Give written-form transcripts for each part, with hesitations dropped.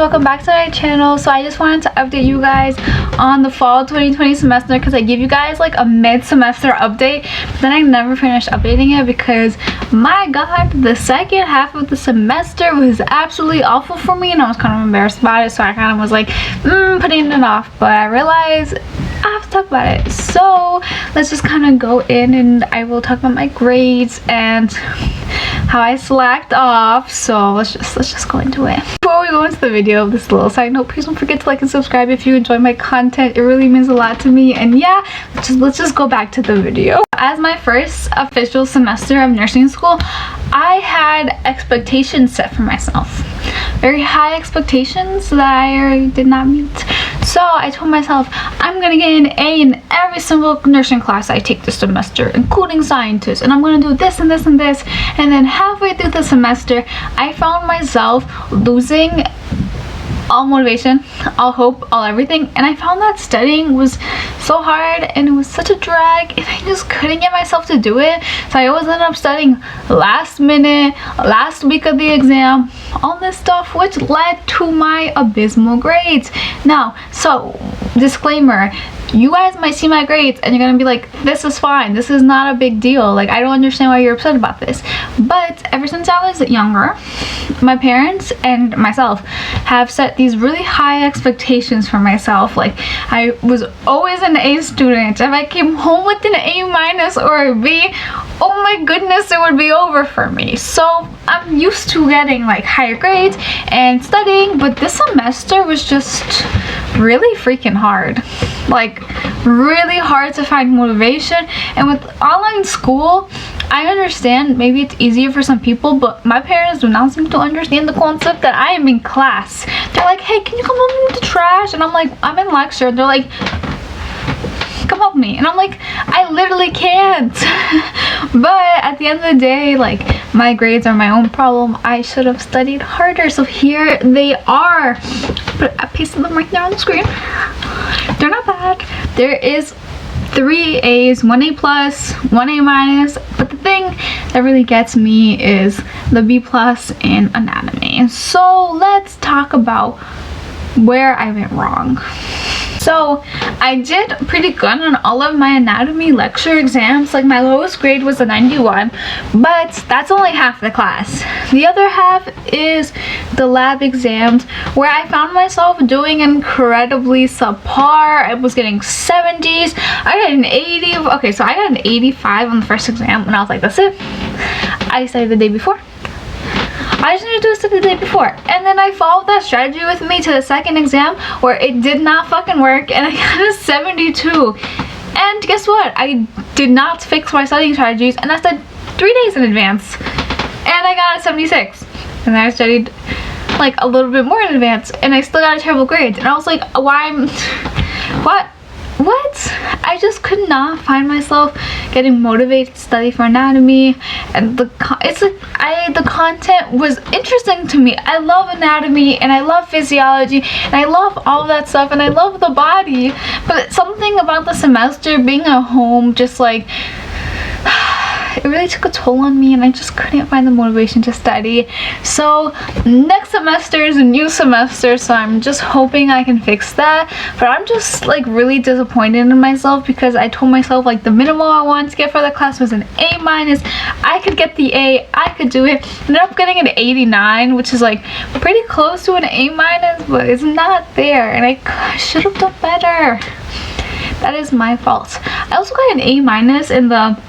welcome back to my channel. So I just wanted to update you guys on the fall 2020 semester because I gave you guys like a mid-semester update, but then I never finished updating it because my god, the second half of the semester was absolutely awful for me and I was kind of embarrassed about it, so I kind of was like putting it off, but I realized I have to talk about it. So let's just kind of go in and I will talk about my grades and how I slacked off. So let's just go into it. Before we go into the video, this little side note, please don't forget to like and subscribe if you enjoy my content. It really means a lot to me. And yeah, let's just go back to the video. As my first official semester of nursing school, I had expectations set for myself, very high expectations that I did not meet. So I told myself I'm gonna get an A in every single nursing class I take this semester, including scientists, and I'm gonna do this and this and this. And then halfway through the semester, I found myself losing all motivation, all hope, all everything, and I found that studying was so hard and it was such a drag and I just couldn't get myself to do it. So I always ended up studying last minute, last week of the exam, all this stuff, which led to my abysmal grades. Now, so disclaimer, you guys might see my grades and you're gonna be like, this is fine, this is not a big deal, like I don't understand why you're upset about this. But ever since I was younger, my parents and myself have set these really high expectations for myself. Like I was always an A student. If I came home with an A minus or a B, oh my goodness, it would be over for me. So I'm used to getting like higher grades and studying, but this semester was just really freaking hard. Like really hard to find motivation. And with online school, I understand maybe it's easier for some people, but my parents do not seem to understand the concept that I am in class. They're like, hey, can you come help me with the trash? And I'm like, I'm in lecture. They're like, come help me. And I'm like, I literally can't. But at the end of the day, like, my grades are my own problem. I should have studied harder. So here they are. But I pasted them right there on the screen. They're not bad. There is 3 A's, 1 A plus, 1 A minus, but the thing that really gets me is the B plus in anatomy. So let's talk about where I went wrong. So I did pretty good on all of my anatomy lecture exams. Like my lowest grade was a 91, but that's only half the class. The other half is the lab exams, where I found myself doing incredibly subpar. I was getting 70s. I got an 80. Okay, so I got an 85 on the first exam and I was like, that's it. I studied the day before. I just need to do this the day before. And then I followed that strategy with me to the second exam where it did not fucking work and I got a 72. And guess what? I did not fix my studying strategies and I studied 3 days in advance. And I got a 76. And then I studied like a little bit more in advance and I still got a terrible grade. And I was like, what? I just could not find myself getting motivated to study for anatomy, and the content was interesting to me. I love anatomy and I love physiology and I love all that stuff and I love the body, but something about the semester being at home just like it really took a toll on me and I just couldn't find the motivation to study. So next semester is a new semester, so I'm just hoping I can fix that. But I'm just like really disappointed in myself because I told myself like the minimum I wanted to get for the class was an A minus. I could get the A, I could do it. Ended up getting an 89, which is like pretty close to an A minus, but it's not there and I should have done better. That is my fault. I also got an A minus in the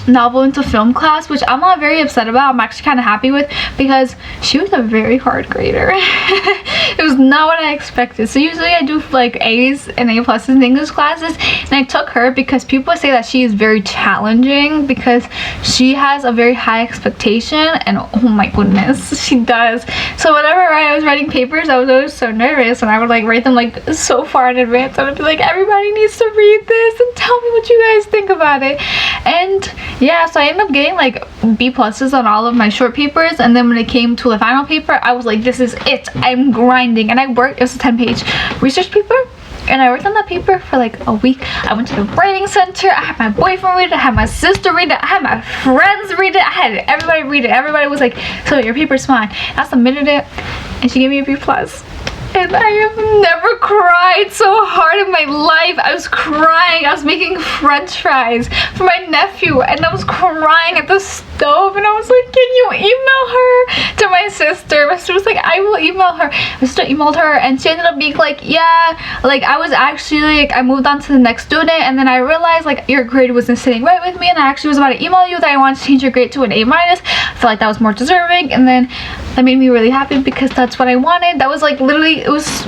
novel into film class, which I'm not very upset about. I'm actually kind of happy with because she was a very hard grader. It was not what I expected. So usually I do like A's and A pluses in English classes, and I took her because people say that she is very challenging because she has a very high expectation, and oh my goodness, she does. So whenever I was writing papers, I was always so nervous and I would like write them like so far in advance. I would be like, everybody needs to read this and tell me what you guys think about it. And yeah, so I ended up getting like B pluses on all of my short papers, and then when it came to the final paper, I was like, this is it, I'm grinding. And I worked, it was a 10-page research paper, and I worked on that paper for like a week. I went to the writing center, I had my boyfriend read it, I had my sister read it, I had my friends read it, I had everybody read it. Everybody was like, so your paper's fine. I submitted it and she gave me a B+. And I have never cried so hard in my life. I was crying. I was making french fries for my nephew and I was crying at the stove and I was like, can you email her? To my sister. My sister was like, I will email her. My sister emailed her and she ended up being like, yeah, like I was actually like, I moved on to the next student and then I realized like your grade wasn't sitting right with me and I actually was about to email you that I wanted to change your grade to an A-. I felt like that was more deserving and then that made me really happy because that's what I wanted. That was like literally, it's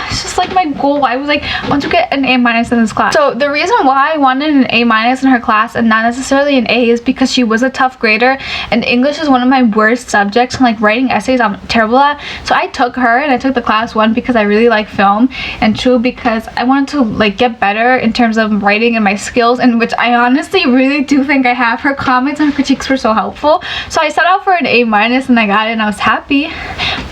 just like my goal. I was like, I want to get an A- in this class. So the reason why I wanted an A- in her class and not necessarily an A is because she was a tough grader and English is one of my worst subjects and like writing essays I'm terrible at. So I took her and I took the class, one because I really like film and two because I wanted to like get better in terms of writing and my skills, in which I honestly really do think I have. Her comments and her critiques were so helpful. So I set out for an A- and I got it and I was happy.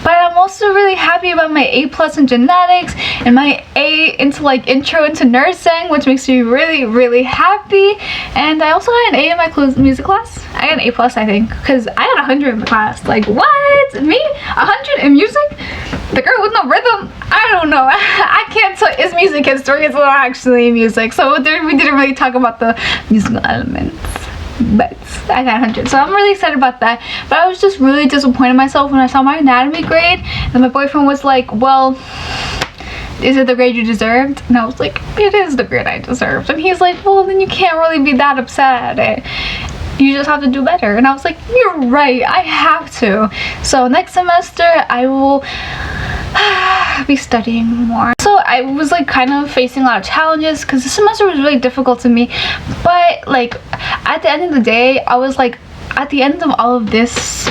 But I'm also really happy about my A+ in genetics and my A into like intro into nursing, which makes me really, really happy. And I also got an A in my music class. I got an A+, I think, because I got 100 in the class. Like, what? Me? 100 in music? The girl with no rhythm? I don't know. I can't tell. It's music history. It's not actually music. So we didn't really talk about the musical elements. But I got 100, so I'm really excited about that. But I was just really disappointed in myself when I saw my anatomy grade and my boyfriend was like, well, is it the grade you deserved? And I was like, it is the grade I deserved. And he's like, well, then you can't really be that upset at it. You just have to do better. And I was like, you're right, I have to. So next semester I will be studying more. So I was like kind of facing a lot of challenges because this semester was really difficult to me, but like at the end of the day I was like, at the end of all of this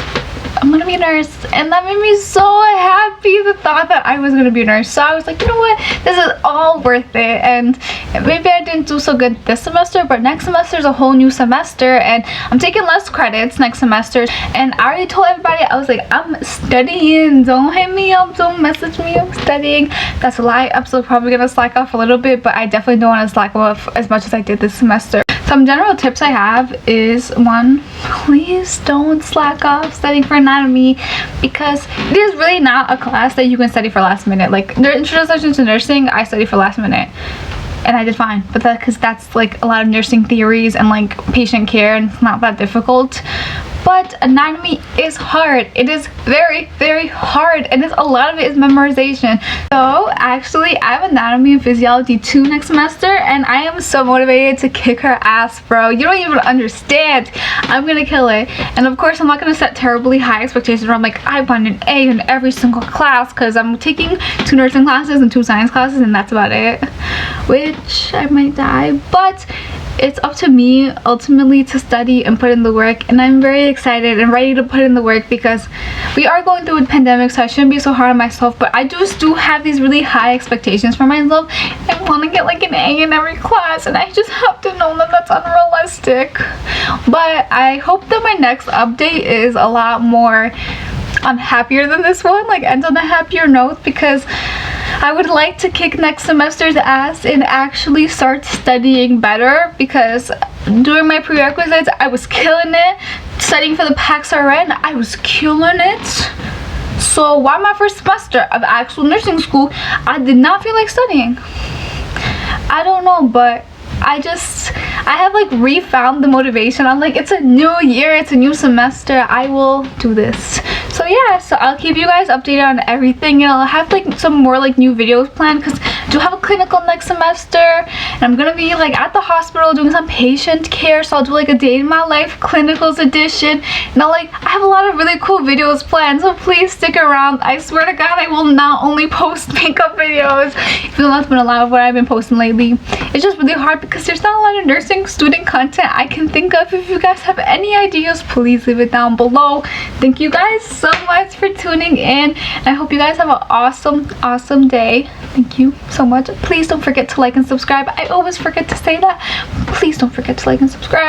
I'm gonna be a nurse, and that made me so happy, the thought that I was gonna be a nurse. So I was like, you know what, this is all worth it. And maybe I didn't do so good this semester, but next semester is a whole new semester and I'm taking less credits next semester. And I already told everybody, I was like, I'm studying, don't hit me up, don't message me, I'm studying. That's a lie. I'm still probably gonna slack off a little bit, but I definitely don't want to slack off as much as I did this semester. Some general tips I have is, one, please don't slack off studying for anatomy, because it is really not a class that you can study for last minute. Like their introduction to nursing, I studied for last minute and I did fine, but because that's like a lot of nursing theories and like patient care and it's not that difficult. But anatomy is hard. It is very, very hard, and a lot of it is memorization. So actually I have anatomy and physiology 2 next semester and I am so motivated to kick her ass, bro. You don't even understand. I'm gonna kill it. And of course I'm not gonna set terribly high expectations where I'm like, I want an A in every single class, because I'm taking 2 nursing classes and 2 science classes and that's about it, which I might die. But it's up to me ultimately to study and put in the work, and I'm very excited and ready to put in the work because we are going through a pandemic, so I shouldn't be so hard on myself. But I just do have these really high expectations for myself. I want to get like an A in every class, and I just have to know that that's unrealistic. But I hope that my next update is a lot more happier than this one, like ends on a happier note, because I would like to kick next semester's ass and actually start studying better, because during my prerequisites I was killing it. Studying for the PACS-RN, I was killing it. So why my first semester of actual nursing school I did not feel like studying? I don't know, but I have like refound the motivation. I'm like, it's a new year, it's a new semester, I will do this. So yeah, so I'll keep you guys updated on everything, and I'll have like some more like new videos planned because I do have a clinical next semester and I'm gonna be like at the hospital doing some patient care. So I'll do like a day in my life clinicals edition, and I have a lot of really cool videos planned, so please stick around. I swear to God, I will not only post makeup videos, even though that's been a lot of what I've been posting lately. It's just really hard because there's not a lot of nursing student content I can think of. If you guys have any ideas, please leave it down below. Thank you guys so much for tuning in. I hope you guys have an awesome day. Thank you so much. Please don't forget to like and subscribe. I always forget to say that. Please don't forget to like and subscribe.